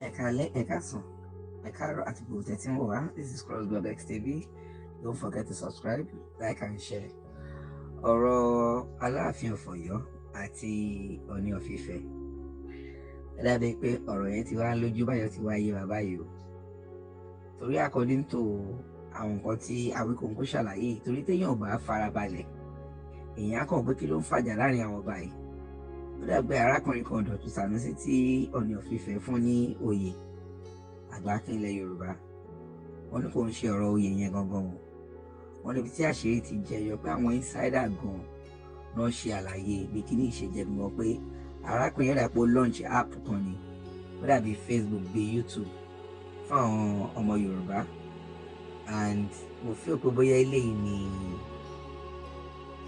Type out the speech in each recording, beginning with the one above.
This is CrossblogxTV. Don't forget to subscribe, like and share. Oro Alaafin of Oyo Ati Ooni of Ife. Dàbí pé ọ̀rọ̀ yẹn ti wá lójú báyọ̀ ti wá yé wa báyìí o. Torí according to àwọn nǹkan tí Awikonko ṣàlàyé, torí téèyàn ò bá farabalẹ̀, èèyàn á kàn pé kí ló ń fàjà láàrin àwọn ọba yìí. Ó dàgbé arákùnrin kan Dọ̀tun Sànúsí tí Ooni of Ife fún ní oyè àgbákin ilẹ̀ Yorùbá. Wọ́n ní kò ń ṣe ọ̀rọ̀ oyè yẹn gangan o. Wọ́n níbi tí àṣírí ti jẹyọ pé àwọn insider gan náà ṣe àlàyé bí kíní ìṣèjẹbi wọn pé arákùnrin yẹn dàpọ̀ launch app kan ni, ó dàbí Facebook bí YouTube fún àwọn ọmọ Yorùbá, and mo feel pé bóyá eléyìí ni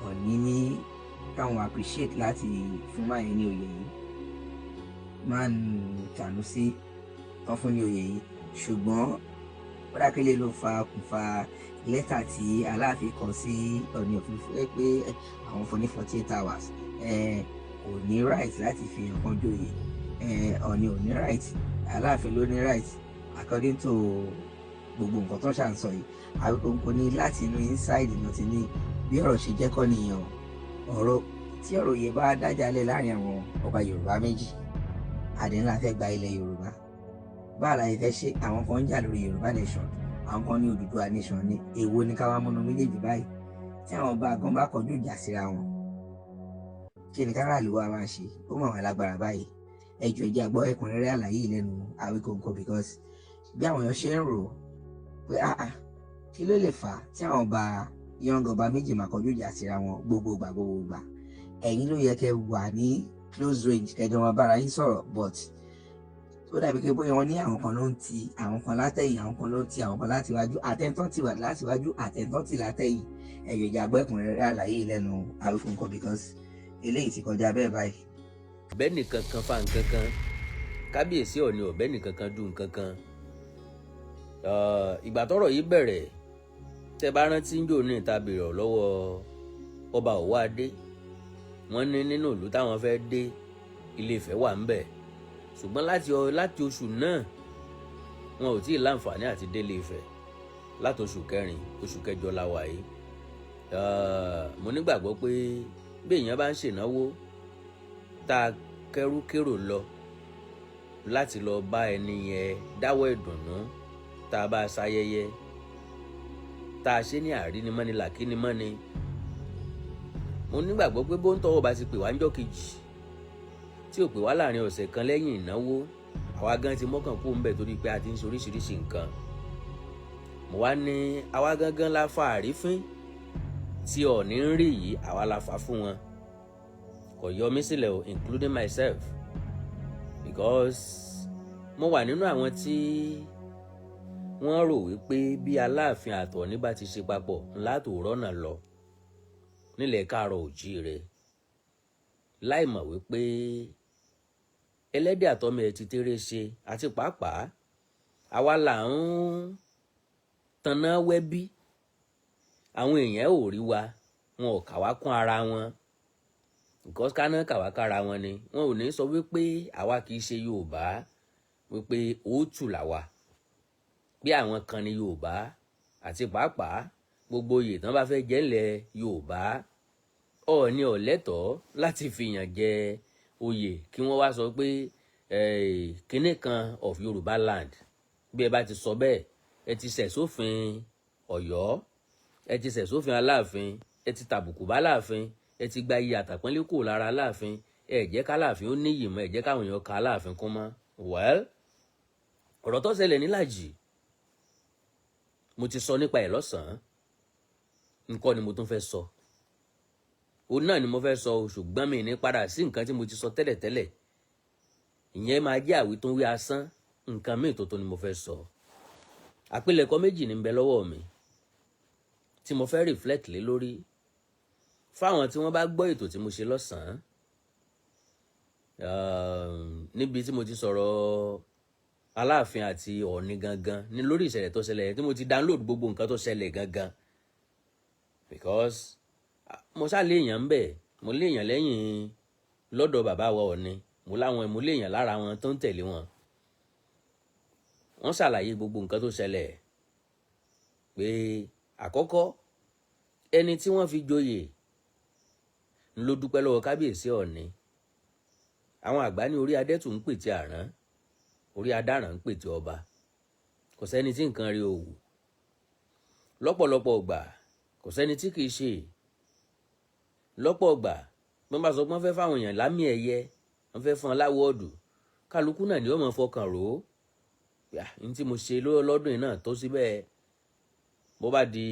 Ọ̀ní ní káwọn appreciate láti fún máa ní oyè yìí, máa ń Sànúsí wọ́n fún ní oyè yìí. Ṣùgbọ́n ó dákẹ́lẹ́ ló fa okùnfà lẹ́tà tí Aláàfin kọ sí Ooni of Ife pé àwọn fún ní 48 hours kò ní right láti fi hàn kan joyè. Ọ̀ní ò ní right, Aláàfin ló ní right according to gbogbo nǹkan tó ṣàǹsọ yìí. Awikonko ní láti inú inside náà ti ní bí ọ̀rọ̀ ṣe jẹ́ kọ́ nìyẹn ọ̀rọ̀ tí ọ̀rọ̀ yìí bá dájálẹ̀ láàrin àwọn ọba Yorùbá méjì, àdéhùn la fẹ́ gba ilẹ̀ Yorùbá. Báà láyé fẹ́ ṣe, àwọn kan ń jà lórí Yorùbá nation, àwọn kan ní Odùduwà nation ní èwo ní káwá múnú méjèèjì báyìí. Tí àwọn ọba kan bá kọjú ìjà síra wọn, kí ni káràlú wa máa ṣe? Ó mọ̀ wá lágbára báyìí. Ẹ jọ̀ọ́ ẹ jẹ́ á gbọ́ ẹ̀kúnrẹ́rẹ́ àlàyé lẹ́nu Awikonko, because bí àwọn èèyàn ṣe ń rò pé kí ló lè fà á tí àwọn ọba young ọba méjì máa kọjú ìjà síra wọn gbogbo ìgbà. Ẹ̀yin ló yẹ kẹ́ wà ní close range kẹjọ wọn bára yín sọ̀rọ̀, but ó dàbí pé bóyá wọn ní àwọn kan ló ń ti àwọn kan látẹ̀yìn, àwọn kan ló ń ti àwọn kan láti wájú, àtẹ̀ntàn ti wà láti wájú, àtẹ̀ntàn ti látẹ̀yìn. Ẹ jọ̀ọ́ ẹ jẹ́ á gbọ́ ẹ̀kúnrẹ́rẹ́ àlàyé lẹ́nu Awikonko, because eléyìí ti kọjá bẹ́ẹ̀ báyìí. Ọ̀bẹ nìkan kan fa nǹkan kan, kábíyèsí Ọ̀ní ọ̀bẹ nìkan kan dùn nǹkan kan. Ìgbà tọ́rọ̀ yìí bẹ̀rẹ̀, tẹ́ bá rántí ń jò ní ìta bèrè lọ́wọ́ ọba Ọ̀wọ́ Adé, wọ́n ní nínú ìlú táwọn fẹ́ dé Ilé Ifẹ̀ wà ń bẹ̀, ṣùgbọ́n láti oṣù náà wọn ò tí ì láǹfààní àti dé Ilé Ifẹ̀. Láti oṣù kẹrin oṣù kẹjọ la wà yìí. Mo nígbàgbọ́ pé bí èèyàn bá ń ṣènáwó tá a kẹ́rù kérò lọ láti lọ bá ẹni yẹn dáwọ́ ìdùnnú, tá a bá a ṣayẹyẹ, tá a ṣe ní àrínimọ́ni làkínimọ́ni, mo nígbàgbọ́ pé bó ń tọ́wọ́ bá ti pè wá ńjọ́ kejì tí ò pè wá láàrin ọ̀sẹ̀ kan lẹ́yìn ìnáwó, àwa gan ti mọ́kàn kú ń bẹ̀ torí pé a ti ń ṣe oríṣiríṣi nǹkan. Mo wá ní àwa gangan la fa àrífín tí Ọ̀ní ń rí yìí, àwa la fa fún wọn. Kò yọ mí sílẹ̀ o, including myself, because mo wà nínú àwọn tí wọ́n rò wípé bí Aláàfin àti Ọ̀ní bá ti ṣe papọ̀ ńlá tó rọ́nà lọ nílẹ̀ Káàárọ̀ Oòjíire, láì mọ̀ wípé ẹlẹ́dẹ̀ àtọmọ ẹ̀ ti tẹ́rẹ́ ṣe, àti pàápàá àwa là ń tanná wẹ́bí. Àwọn èèyàn ò rí wa, wọn ò kà wá kún ara wọn, because káná kà wá kára wọn ni wọn ò ní sọ wípé àwa kì í ṣe Yorùbá, wípé òótù làwa. Bí àwọn kan ní Yorùbá, àti pàápàá gbogbo oyè tán bá fẹ́ jẹ ńlẹ̀ Yorùbá, Ọ̀ní ò lẹ́tọ̀ọ́ láti fìyàn jẹ oyè kí wọ́n wá sọ pé kinní kan of Yorubaland. Bí ẹ bá ti sọ bẹ́ẹ̀, ẹ ti ṣẹ̀ sófin Ọ̀yọ́, ẹ ti ṣẹ̀ sófin Aláàfin, ẹ ti tàbùkù bá Aláàfin, ẹ ti gba iye àtàpọ́nlé kò lára Aláàfin, ẹ jẹ́ k'Aláàfin ó níyì mọ́, ẹ jẹ́ káwọn èèyàn ka Aláàfin kún mọ́. Well, ọ̀rọ̀ tó ṣẹlẹ̀ nílàjì mo ti sọ nípa ẹ̀ lọ́sàn-án, nǹkan ni mo tún fẹ́ sọ. Òun náà ni mo fẹ́ sọ, ṣùgbọ́n mi ní padà sí nǹkan tí mo ti sọ tẹ́lẹ̀tẹ́lẹ̀. Ìyẹn máa jẹ́ àwítúnwí asán, nǹkan míì tuntun ni mo fẹ́ sọ. Àpilẹ̀kọ méjì ní ń bẹ lọ́wọ́ mi tí mo fẹ́ reflect lé lórí fáwọn tí wọ́n bá gbọ́ ètò tí mo ṣe lọ́sàn-án, níbi tí mo ti sọ̀rọ̀ Aláàfin àti Ọ̀ní gangan ní lórí ìṣẹ̀lẹ̀ tó ṣẹlẹ̀ tí mo ti download gbogbo nǹkan tó ṣẹlẹ̀ gangan, because mo sá léèyàn ń bẹ̀, mo léèyàn lẹ́yìn lọ́dọ̀ bàbá wa Ọ̀ní, mo léèyàn lára wọn tó ń tẹ̀lé wọn. wọ́n ṣàlàyé gbogbo nǹkan tó ṣẹlẹ̀ pé àkọ́kọ́ ẹni tí wọ́n fi joyè ló dúpẹ́ lọ́wọ́ kábíyèsí Ọọ̀ni. Àwọn àgbà ní orí adẹ́tù ń pètè àrán, orí adáràn ń pètè ọba. Kò sẹ́ni tí nǹkan rí òwú. Lọ́pọ̀lọpọ̀ ọgbà kò sẹ́ni tí kìí ṣe. Lọ́pọ̀ ọgbà wọ́n bá sọ pé wọ́n fẹ́ fáwọn èèyàn lámì ẹ̀yẹ, wọ́n fẹ́ fún aláwọ̀dù, kálukú náà ni ó mọ̀ fọkàn rò ó. Ní tí mo ṣe lọ́dún yìí náà tó síbẹ̀. Bó bá di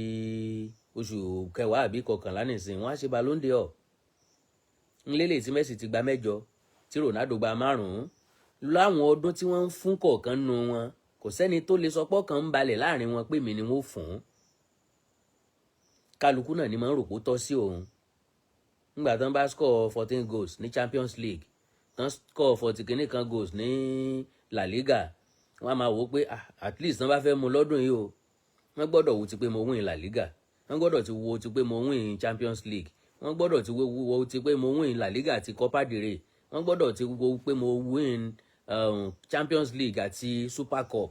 oṣù kẹwàá àbí kọkànlá nìsín, wọ́n á ṣe Ballon d'Or. Ńlélẹ̀ tí Messi ti gba 8, tí Ronaldo gba 5. Láwọn ọdún tí wọ́n ń fún kọ̀ọ̀kan nù wọn, kò sẹ́ni tó lè sọ pé ọkàn ń balẹ̀ láàrin wọn pé mi ni wọ́n fún. Kálukú náà ni máa ń rò pó tọ́ sí òun. Nígbà tán bá score 14 goals ní Champions League, tán score 40 kìíní kan goals ní La Liga, wọ́n á máa wò ó pé at least tán bá fẹ́ mu lọ́dún yìí o, wọ́n gbọ́dọ̀ wo ti pé mo win La Liga, wọ́n gbọ́dọ̀ ti wo ti pé mo win Champions League, wọ́n gbọ́dọ̀ ti wo ti pé mo win La Liga àti Copa del Rey, wọ́n gbọ́dọ̀ ti wo pé mo win Champions League àti Super Cup.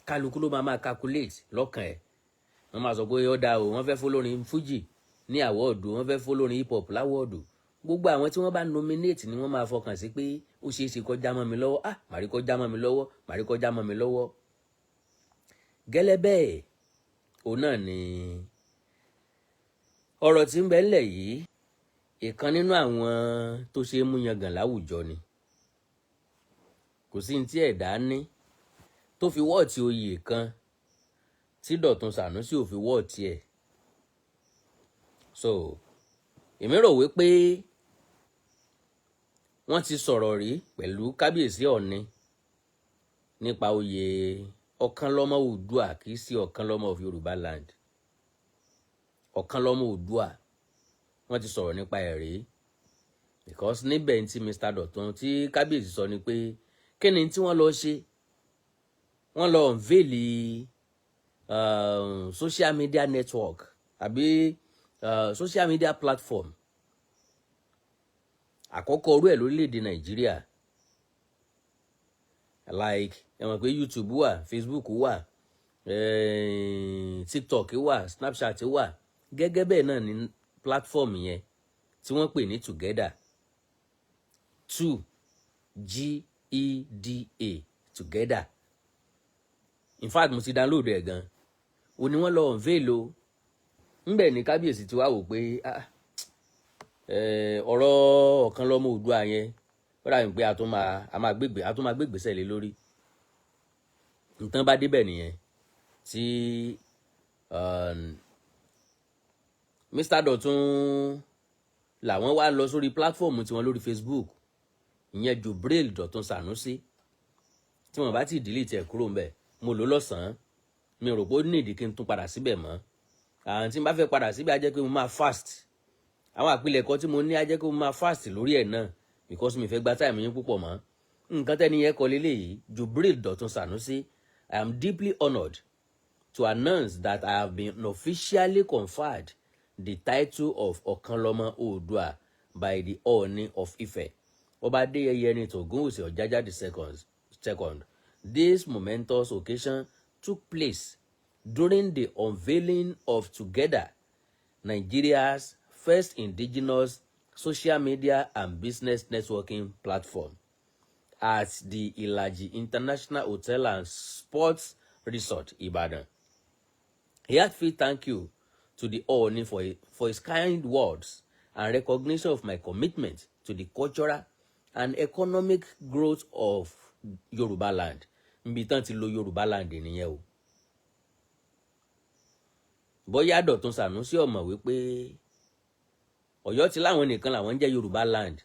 Kálukú ló máa calculate lọ́kàn ẹ̀. Wọ́n máa sọ pé ó dáa o, wọ́n fẹ́ fólórin Fuji ní àwọ́ọ̀dù, wọ́n fẹ́ fólórin hip hop láwọ́ọ̀dù. Gbogbo àwọn tí wọ́n bá nominate ni wọ́n máa fọkàn sí pé ó ṣeé ṣe kó já mọ́ mi lọ́wọ́, màrí kó já mọ́ mi lọ́wọ́, màrí kó já mọ́ mi lọ́wọ́. Gẹ́lẹ́ bẹ́ẹ̀ òun náà ni ọ̀rọ̀ tí ń bẹ ńlẹ̀ yìí. Ìkan nínú àwọn tó ṣe é mú yangàn láwùjọ ni. Kò sí ní tí ẹ̀dá ní tó fi wọ́ọ̀tì oyè kan tí Dọ̀tun Sànúsì ò fi wọ́ọ̀tì ẹ̀. So èmi rò wípé wọ́n ti sọ̀rọ̀ rí pẹ̀lú kábíyèsí Ọọ̀ni nípa oyè Ọ̀kánlọ́mọ Oòduà, kìí sí Ọ̀kánlọ́mọ of Yorubaland. Ọ̀kánlọ́mọ Oòduà wọ́n ti sọ̀rọ̀ nípa ẹ̀ rí. Because níbẹ̀ tí Mr. Dọ̀tun tí kábíyèsí sọ ni pé kí ni tí wọ́n lọ ṣe? Wọ́n lọ unveil social media network àbí social media platform àkọ́kọ́ orú ẹ̀ lórílẹ̀‐èdè Nàìjíríà. Like ẹ mọ̀ pé YouTube wà, Facebook wà, TikTok wà, Snapchat wà. Gẹ́gẹ́ bẹ́ẹ̀ náà ni platform yẹn tí wọ́n pè ní Together, 2GEDA, Together. In fact mo ti download ẹ̀ gan. O ní wọ́n lọ unveil o. Ńbẹ̀ ní kábíyèsí ti wá wò pé ọ̀rọ̀ Ọ̀kánlọ́mọ Oòduà yẹn ó dàbí pé a tún máa gbégbèsè lé lórí. Nǹkan bá débẹ̀ nìyẹn tí Mr. Dọ̀tun làwọn wá lọ sórí platform tiwọn lórí Facebook, ìyẹn Jubril Dọ̀tun Sànúsì, tí wọ́n bá ti delete ẹ̀ kúrò ńbẹ̀. Mo lò lọ́sàn-án, mi rò pé ó nídìí kí n tún padà síbẹ̀ mọ́. Tí n bá fẹ́ padà síbẹ̀ á jẹ́ pé mo máa fast. Àwọn àpilẹ̀kọ tí mo ní á jẹ́ pé mo máa fast lórí ẹ̀ náà, because mi fẹ́ gba time yín púpọ̀ mọ́. Nǹkan tẹ́ni yẹn kọ leléyìí, Jubril Dọ̀tun Sànúsì, I am deeply honoured to announce that I have been officially conferred the title of Ọ̀kánlọ́mọ Oòduà by the Ooni of Ife, Ọba Adéyẹyẹ Ògúnwùsì Ọ̀jájá II. This momentous occasion took place during the unveiling of Together, Nigeria's first indigenous social media and business networking platform, at the Ilaji International Hotel and Sports Resort, Ibadan. A heartfelt thank you to the Ooni for his kind words and recognition of my commitment to the cultural and economic growth of Yorubaland. Nbi tán ti lo Yorubaland nìyẹn o. Bóyá Dọ̀tun Sànúsì ó mọ̀ wípé Ọ̀yọ́ ti láwọn nìkan làwọn ń jẹ́ Yorubaland,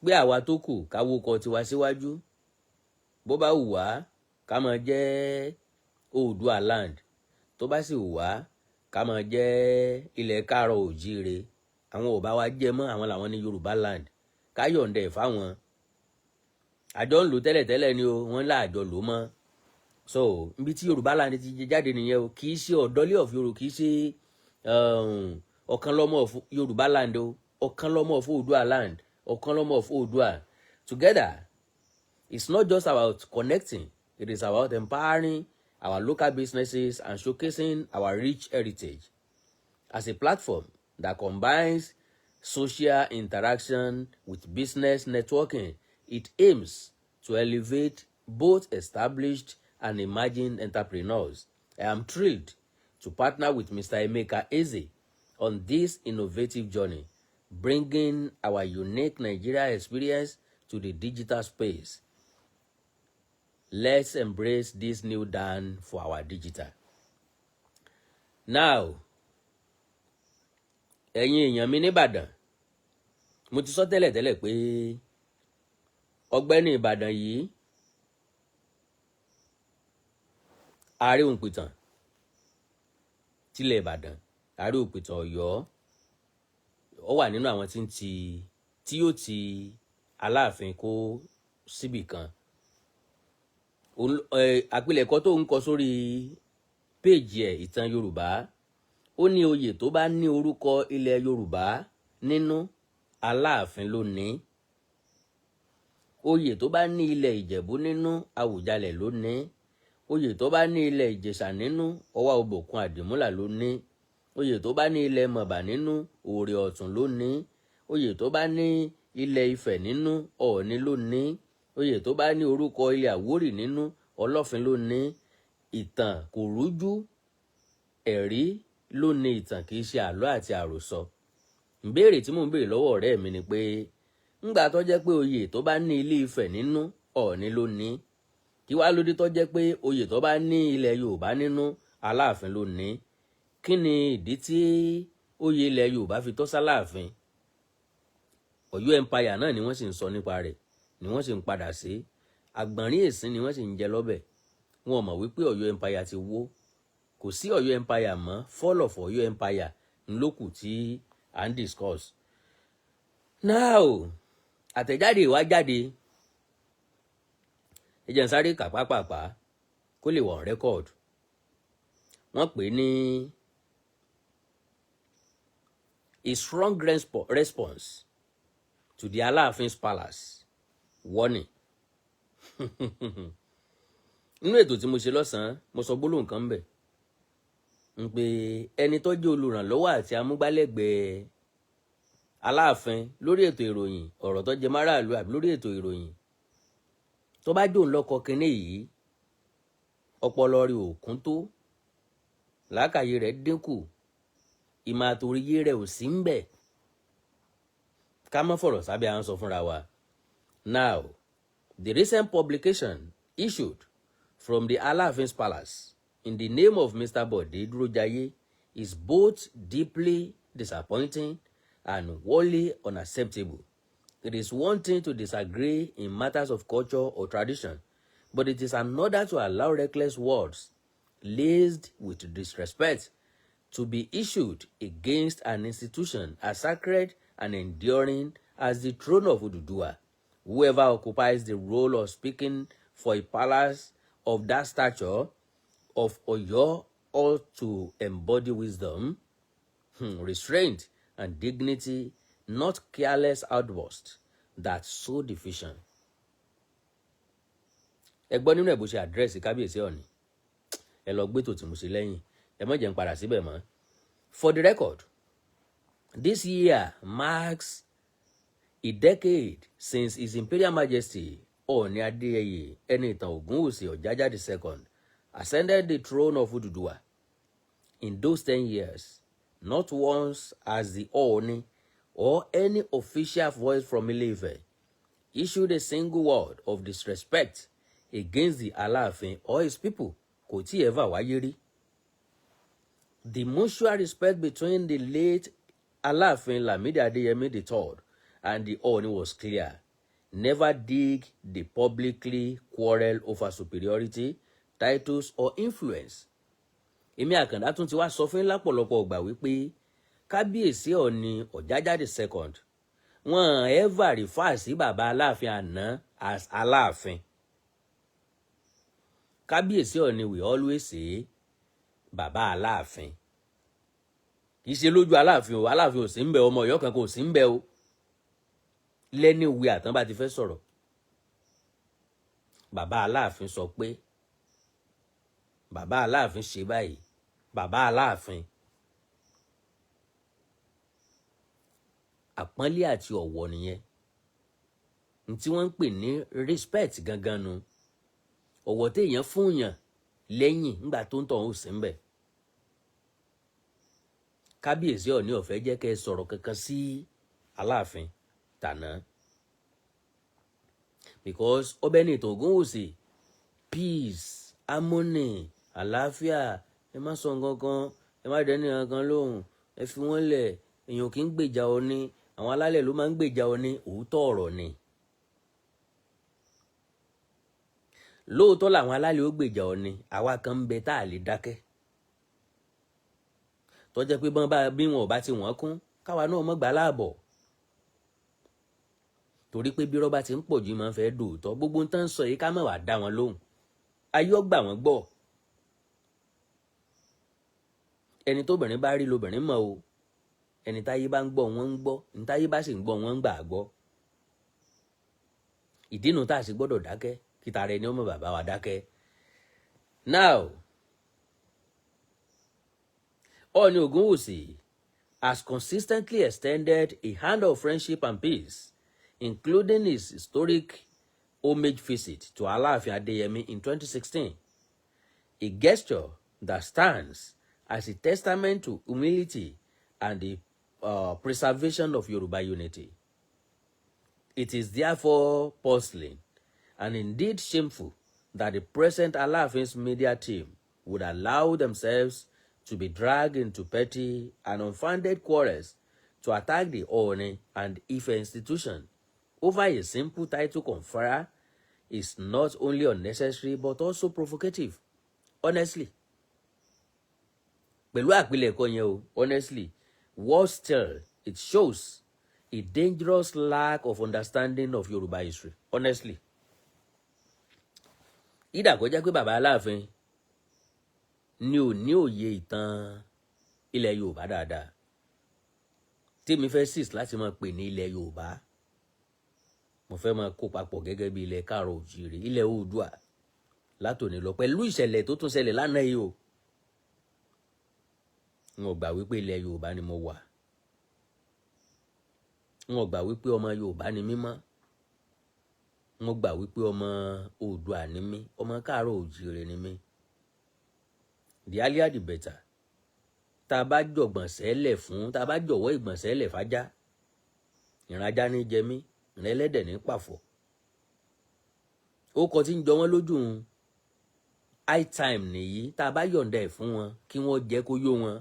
pé àwa tó kù ká wókọ tiwa síwájú, bó bá wù wá ká máa jẹ́ Oòduà land, tó bá sì wù wá ká máa jẹ́ ilẹ̀ Káàárọ̀ Oòjíire. Àwọn ò bá wa jẹ́ mọ́, àwọn làwọn ní Yorubaland. Ká yọ̀ǹda ẹ̀ fáwọn. Àjọ ń lò tẹ́lẹ̀tẹ́lẹ̀ ni o, wọ́n láàjọ lò mọ́. So níbi tí Yorubaland ti jáde nìyẹn o, kì í ṣe Ọ̀dọ́lé of Yorùbá, kì í ṣe Ọ̀kánlọ́mọ of Yorubaland o, Ọ̀kánlọ́mọ of Oòduà land, Ọ̀kánlọ́mọ of Oòduà. Together, it's not just about connecting It is about empowering our local businesses and showcasing our rich heritage. As a platform that combines social interaction with business networking, it aims to elevate both established and emerging entrepreneurs. I am thrilled to partner with Mr. Emeka Eze on this innovative journey, bringing our unique Nigeria experience to the digital space. Let's embrace this new dawn for our digital. Now, ẹ̀yin èèyàn mi nìbàdàn, mo ti sọ tẹ́lẹ̀ pé ọ̀gbẹ́ni Ìbàdàn yìí, Ààrẹ Òǹpìtàn tilẹ̀ Ìbàdàn, Ààrẹ Òǹpìtàn Ọ̀yọ́, ó wà nínú àwọn tí yóò ti Aláàfin kó síbì kan. Àpilẹ̀kọ tó ń kọ sórí péèjì ẹ̀ ìtàn Yorùbá, ó ní oyè tó bá ní orúkọ ilẹ̀ Yorùbá nínú, Aláàfin ló ní. Oyè tó bá ní ilẹ̀ Ìjẹ̀bú nínú, Àwùjalẹ̀ ló ní. Oyè tó bá ní ilẹ̀ Ìjẹ̀ṣà nínú, Ọwá Òbòkun Àdìmúlà ló ní. Oyè tó bá ní ilẹ̀ Mọ̀bà nínú, Òrè Ọ̀tún ló ní. Oyè tó bá ní ilẹ̀ Ifẹ̀ nínú, Ọ̀ọ̀ni ló ní. Oyè tó bá ní orúkọ ilẹ̀ Àwórì nínú, Ọlọ́fin ló ní. Ìtàn kò rújú, ẹ̀rí ló ní ìtàn, kì í ṣe àlọ́ àti àròsọ. Ìbéèrè tí mò ń béèrè lọ́wọ́ ọ̀rẹ́ mi ni pé, ńgbà tó jẹ́ pé oyè tó bá ní ilé Ifẹ̀ nínú, Ọ̀ọ̀ni ló ní, kí wá lóde tó jẹ́ pé oyè tó bá ní ilẹ̀ Yorùbá nínú, Aláàfin ló ní? Kí ni ìdí tí oyè ilẹ̀ Yorùbá fi tọ́ s'Aláàfin? Ọ̀yọ́ empire náà ni wọ́n sì ń sọ nípa rẹ̀, ni wọ́n sì ń padà sí. Àgbọ̀nrín èsín ni wọ́n sì ń jẹ lọ́bẹ̀. Wọn ò mọ̀ wípé Ọ̀yọ́ empire ti wó. Kò sí Ọ̀yọ́ empire mọ́. Fall of Ọ̀yọ́ empire ńlókù tí à ń discuss. Now, àtẹ̀jáde ìwá jáde, ẹ jẹ́ n sáré kà pápápá kó lè wọ̀ record. Wọ́n pè ní a strong response to the Alaafin's palace warning. Nínú ètò tí mo ṣe lọ́sàn-án, mo sọ gbólóhùn kan ńbẹ̀ ń pé ẹni tó jẹ́ olùrànlọ́wọ́ àti amúgbálẹ́gbẹ̀ẹ́ Aláàfin lórí ètò ìròyìn, ọ̀rọ̀ tó jẹ márààlú àbí lórí ètò ìròyìn, tó bá dòun lọ́kọ kinní yìí, ọpọlọ rẹ̀ ò kún tó, làákàyè rẹ̀ dínkù, ìmọ̀ àtòríyé rẹ̀ ò sí ń bẹ̀. Ká má fọ̀rọ̀ sábẹ́ à ń sọ fúnra wa. Now, the recent publication issued from the Alaafin's palace in the name of Mr. Bode Durojaye is both deeply disappointing and wholly unacceptable. It is one thing to disagree in matters of culture or tradition, but it is another to allow reckless words laced with disrespect to be issued against an institution as sacred and enduring as the throne of Oduduwa. Whoever occupies the role of speaking for a palace of that stature of Oyo ought to embody wisdom, restraint, and dignity, not careless outbursts that so deficient. Ẹ gbọ́ nínú ẹ̀ bó ṣe àdírẹ́sì kábíyèsí Ọ̀ọ̀ni. Ẹ lọ gbé tòtí mo ṣe lẹ́yìn. Ẹ má jẹ́ n padà síbẹ̀ mọ́. For the record, this year marks a decade since His Imperial Majesty Ooni Adeyeye Enitan Ogunwusi Ojaja II ascended the throne of Oduduwa. In those 10 years, not once has the Ooni or any official voice from Ile-Ife issued a single word of disrespect against the Alaafin or his people. Kò tí ever wáyé rí. The mutual respect between the late Alaafin Lamidi Adeyemi III and the Ooni was clear. Never dig the publicly quarrel over superiority, titles or influence. Èmi Àkàndá tún ti wá sọ fún lápọ̀lọpọ̀ ọgbà wípé kábíyèsí Ọ̀ọ̀ni Ọ̀jájá II wọ́n ever refer sí bàbá Aláàfin àná as Aláàfin. Kábíyèsí Ọ̀ọ̀ni we always say bàbá Aláàfin. Kì í ṣe lójú Aláàfin o, Aláàfin ò sí ń bẹ, ọmọ Ọ̀yọ́ kan kò sí ń bẹ o. Lẹ́ni ìwé àtàn bá ti fẹ́ sọ̀rọ̀. Bàbá Aláàfin sọ pé bàbá Aláàfin ṣe báyìí, bàbá Aláàfin. Àpọ́nlé àti ọ̀wọ̀ nìyẹn. Ní tí wọ́n ń pè ní respect gangan nu. Ọ̀wọ̀ téèyàn fún yàn lẹ́yìn nígbà tó ń tọ̀hún sí ń bẹ̀. Kábíyèsí Ọọ̀ni ò fẹ́ jẹ́ kẹ́ ẹ sọ̀rọ̀ kankan sí Aláàfin tàná. Because ọbẹ̀ ní ìtògùn òsì, peace, harmony, àlàáfíà, ẹ má sọ nǹkan kan, ẹ má dẹ́ni nǹkan lóhùn, ẹ fi wọ́n lẹ̀, èèyàn kì í gbèjà Ọọ̀ni, àwọn alálẹ̀ ló máa ń gbèjà Ọọ̀ni, òótọ́ ọ̀rọ̀ ni. Lóòótọ́ làwọn alálẹ̀ ó gbèjà Ọọ̀ni, àwa kan ń bẹ tá a lè dákẹ́. Tó jẹ́ pé bí wọn ò bá ti wọ́n kún, káwa náà mọ́ gbà láàbọ̀. Torí pé bí rọ́bà ti ń pọ̀ jù máa ń fẹ́ dòótọ́, gbogbo ń tán sọ yìí ká má wàá dá wọn lóhùn. Ayọ́ gbà wọ́n gbọ́. Ẹni tóbìnrin bá rí lobìnrin mọ̀ o. Ẹni táyé bá ń gbọ́ wọ́n ń gbọ́, ẹni táyé bá sì ń gbọ́ wọ́n ń gbà gbọ́. Ìdínú tá a sì gbọ́dọ̀ dákẹ́, kí tara ẹni ọmọ bàbá wa dákẹ́. Now, Ooni Ogunwusi has consistently extended a hand of friendship and peace, including his historic homage visit to Alaafin Adeyemi in 2016, a gesture that stands as a testament to humility and the preservation of Yoruba unity. It is therefore puzzling and indeed shameful that the present Alaafin's media team would allow themselves to be dragged into petty and unfounded quarrels to attack the Ooni and Ife institution over a simple title conferrer is not only unnecessary but also provocative. Honestly. Pẹ̀lú àpilẹ̀kọ yẹn o, honestly, worse still, it shows a dangerous lack of understanding of Yoruba history. Honestly. Ìdàkọjá pé bàbá Aláàfin ni ò ní òye ìtàn ilẹ̀ Yorùbá dáadáa. Tèmi fẹ́ sís láti máa pè ní ilẹ̀ Yorùbá. Mo fẹ́ máa kó papọ̀ gẹ́gẹ́ bí ilẹ̀ Káàárọ̀ Oòjíire, ilẹ̀ Oòduà látòní lọ pẹ̀lú ìṣẹ̀lẹ̀ tó tún ṣẹlẹ̀ lánàá yìí o. N ò gbà wípé ilẹ̀ Yorùbá ni mo wà. N ò gbà wípé ọmọ Yorùbá ni mí mọ́. N ò gbà wípé ọmọ Oòduà ni mí, ọmọ Káàárọ̀ Oòjíire ni mí. The earlier the better. Tá a bá jọ̀gbọ̀n sẹ́lẹ̀ fún, tá a bá jọ̀wọ́ ìgbọ̀n sẹ́lẹ̀ fájá. Ìran ajá ní jẹ mí, ìran ẹlẹ́dẹ̀ ní pàfọ̀. Ó kọ tí ń jọ wọ́n lójú un. High time nìyí, tá a bá yọ̀ǹda ẹ̀ fún wọn, kí wọ́n jẹ́ kó yó wọn.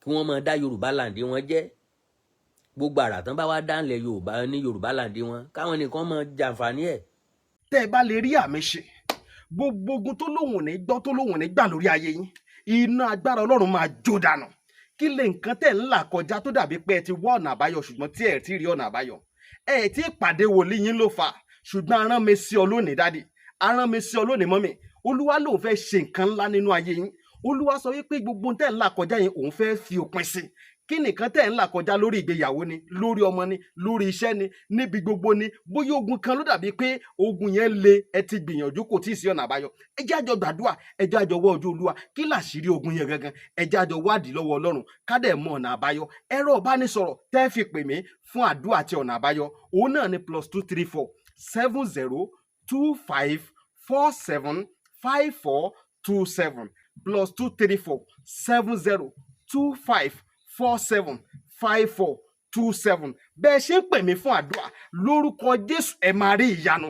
Kí wọ́n máa dá Yorubaland wọn jẹ́. Gbogbo àrà tán bá wá dánlẹ̀ Yorùbá ní Yorubaland wọn, káwọn nìkan máa jàǹfààní ẹ̀. Tẹ́ ẹ bá lè rí àmì ṣe, gbogbo ogun tó lóhùn ní gbọ́ tó lóhùn ní gbà lórí ayé yín, iná agbára Ọlọ́run máa jó dànù. Kí lè nǹkan tẹ́ ń là kọjá tó dàbí pé ẹ ti wá ọ̀nà àbáyọ ṣùgbọ́n tí ẹ ti rí ọ̀nà àbáyọ. Ẹ ti pàdé wòlíì yín ló fà, ṣùgbọ́n arán mi sí ọ lónìí dádì, arán mi sí ọ lónìí mọ́mì. Olúwa lòun fẹ́ ṣe nǹkan ńlá nínú ayé yín. Olúwa sọ wípé gbogbo tẹ́ ń là kọjá yẹn òun fẹ́ fi òpin sí. Kí nìkan tẹ́ ń là kọjá lórí ìgbéyàwó ni, lórí ọmọ ni, lórí iṣẹ́ ni, níbi gbogbo ni, bóyá ogun kan ló dàbí pé ogun yẹn le, ẹ ti gbìyànjú kò tíì sí ọ̀nà àbáyọ. Ẹ jẹ́ àjọ gbàdúrà, ẹ jẹ́ àjọ wá ojú Olúwa, kí làṣírí ogun yẹn gangan, ẹ jẹ́ àjọ wádìí lọ́wọ́ Ọlọ́run, ká dẹ̀ mọ ọ̀nà àbáyọ. Ẹ̀rọ ìbánisọ̀rọ̀ tẹ́ fi pè mí fún àdúrà àti ọ̀nà àbáyọ, òun náà ni +234 70 25 47 5427 +234 70 25 47 5427. Bẹ́ẹ̀ ṣe ń pè mí fún àdúrà lórúkọ Jésù ẹ máa rí ìyanu.